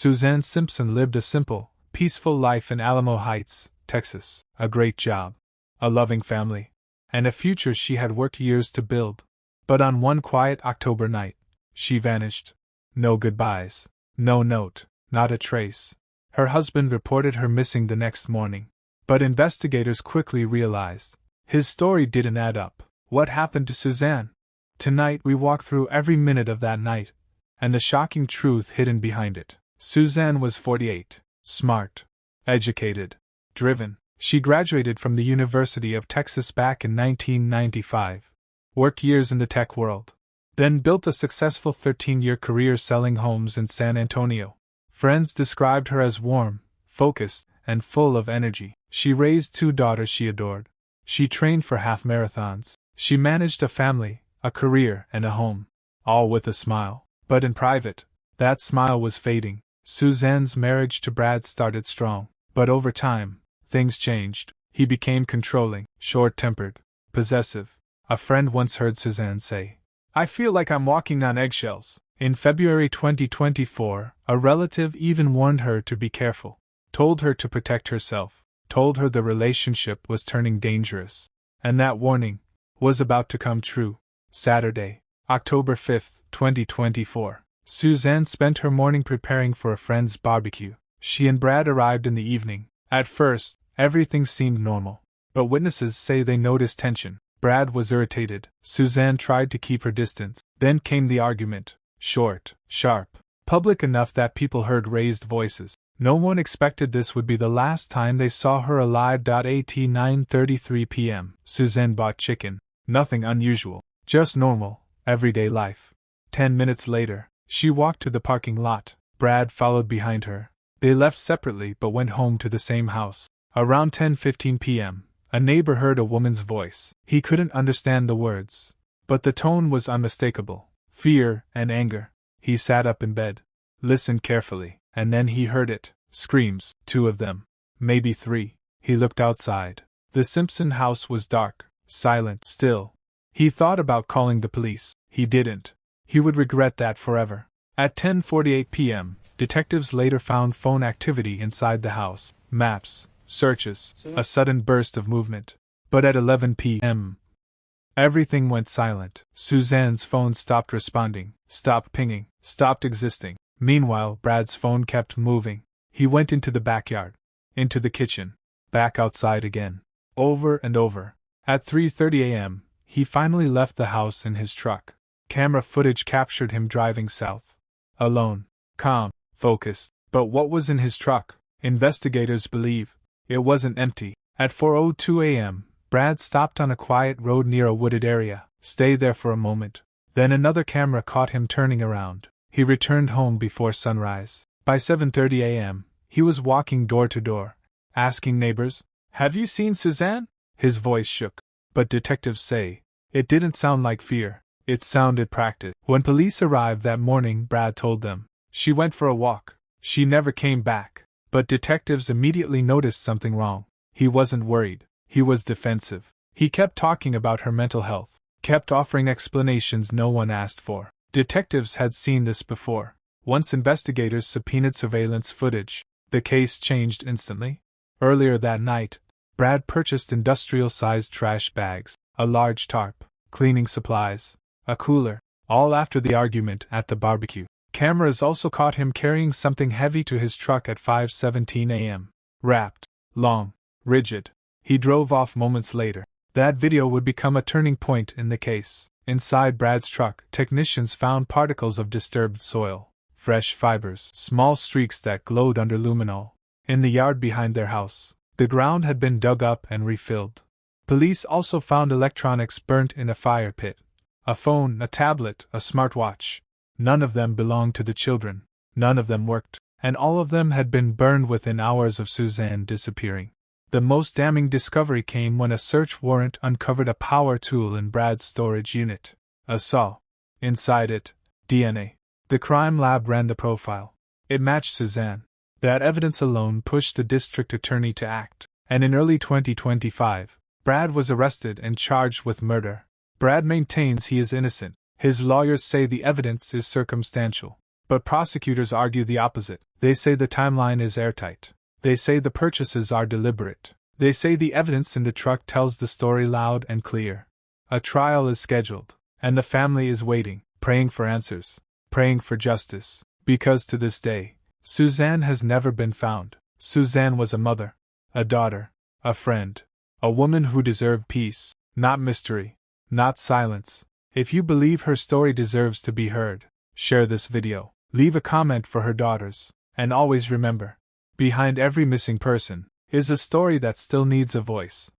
Suzanne Simpson lived a simple, peaceful life in Alamo Heights, Texas. A great job, a loving family, and a future she had worked years to build. But on one quiet October night, she vanished. No goodbyes, no note, not a trace. Her husband reported her missing the next morning. But investigators quickly realized his story didn't add up. What happened to Suzanne? Tonight we walk through every minute of that night, and the shocking truth hidden behind it. Suzanne was 48, smart, educated, driven. She graduated from the University of Texas back in 1995, worked years in the tech world, then built a successful 13-year career selling homes in San Antonio. Friends described her as warm, focused, and full of energy. She raised 2 daughters she adored. She trained for half marathons. She managed a family, a career, and a home, all with a smile. But in private, that smile was fading. Suzanne's marriage to Brad started strong, but over time, things changed. He became controlling, short-tempered, possessive. A friend once heard Suzanne say, "I feel like I'm walking on eggshells." In February 2024, a relative even warned her to be careful, told her to protect herself, told her the relationship was turning dangerous. And that warning was about to come true. Saturday, October 5, 2024. Suzanne spent her morning preparing for a friend's barbecue. She and Brad arrived in the evening. At first, everything seemed normal, but witnesses say they noticed tension. Brad was irritated. Suzanne tried to keep her distance. Then came the argument. Short, sharp, public enough that people heard raised voices. No one expected this would be the last time they saw her alive. At 9:33 p.m., Suzanne bought chicken. Nothing unusual, just normal, everyday life. 10 minutes later, she walked to the parking lot. Brad followed behind her. They left separately but went home to the same house. Around 10:15 p.m., a neighbor heard a woman's voice. He couldn't understand the words, but the tone was unmistakable. Fear and anger. He sat up in bed, listened carefully, and then he heard it. Screams, 2 of them, maybe 3. He looked outside. The Simpson house was dark, silent, still. He thought about calling the police. He didn't. He would regret that forever. At 10:48 p.m., detectives later found phone activity inside the house. Maps, searches, a sudden burst of movement. But at 11 p.m., everything went silent. Suzanne's phone stopped responding, stopped pinging, stopped existing. Meanwhile, Brad's phone kept moving. He went into the backyard, into the kitchen, back outside again, over and over. At 3:30 a.m., he finally left the house in his truck. Camera footage captured him driving south. Alone, calm, focused. But what was in his truck? Investigators believe it wasn't empty. At 4:02 a.m., Brad stopped on a quiet road near a wooded area, stayed there for a moment. Then another camera caught him turning around. He returned home before sunrise. By 7:30 a.m., he was walking door to door, asking neighbors, "Have you seen Suzanne?" His voice shook, but detectives say it didn't sound like fear. It sounded practiced. When police arrived that morning, Brad told them, "She went for a walk. She never came back." But detectives immediately noticed something wrong. He wasn't worried. He was defensive. He kept talking about her mental health, kept offering explanations no one asked for. Detectives had seen this before. Once investigators subpoenaed surveillance footage, the case changed instantly. Earlier that night, Brad purchased industrial-sized trash bags, a large tarp, cleaning supplies, a cooler, all after the argument at the barbecue. Cameras also caught him carrying something heavy to his truck at 5:17 a.m. Wrapped, long, rigid. He drove off moments later. That video would become a turning point in the case. Inside Brad's truck, technicians found particles of disturbed soil, fresh fibers, small streaks that glowed under luminol. In the yard behind their house, the ground had been dug up and refilled. Police also found electronics burnt in a fire pit. A phone, a tablet, a smartwatch. None of them belonged to the children. None of them worked. And all of them had been burned within hours of Suzanne disappearing. The most damning discovery came when a search warrant uncovered a power tool in Brad's storage unit. A saw. Inside it, DNA. The crime lab ran the profile. It matched Suzanne. That evidence alone pushed the district attorney to act. And in early 2025, Brad was arrested and charged with murder. Brad maintains he is innocent. His lawyers say the evidence is circumstantial. But prosecutors argue the opposite. They say the timeline is airtight. They say the purchases are deliberate. They say the evidence in the truck tells the story loud and clear. A trial is scheduled, and the family is waiting, praying for answers, praying for justice, because to this day, Suzanne has never been found. Suzanne was a mother, a daughter, a friend, a woman who deserved peace, not mystery, not silence. If you believe her story deserves to be heard, share this video, leave a comment for her daughters, and always remember, behind every missing person is a story that still needs a voice.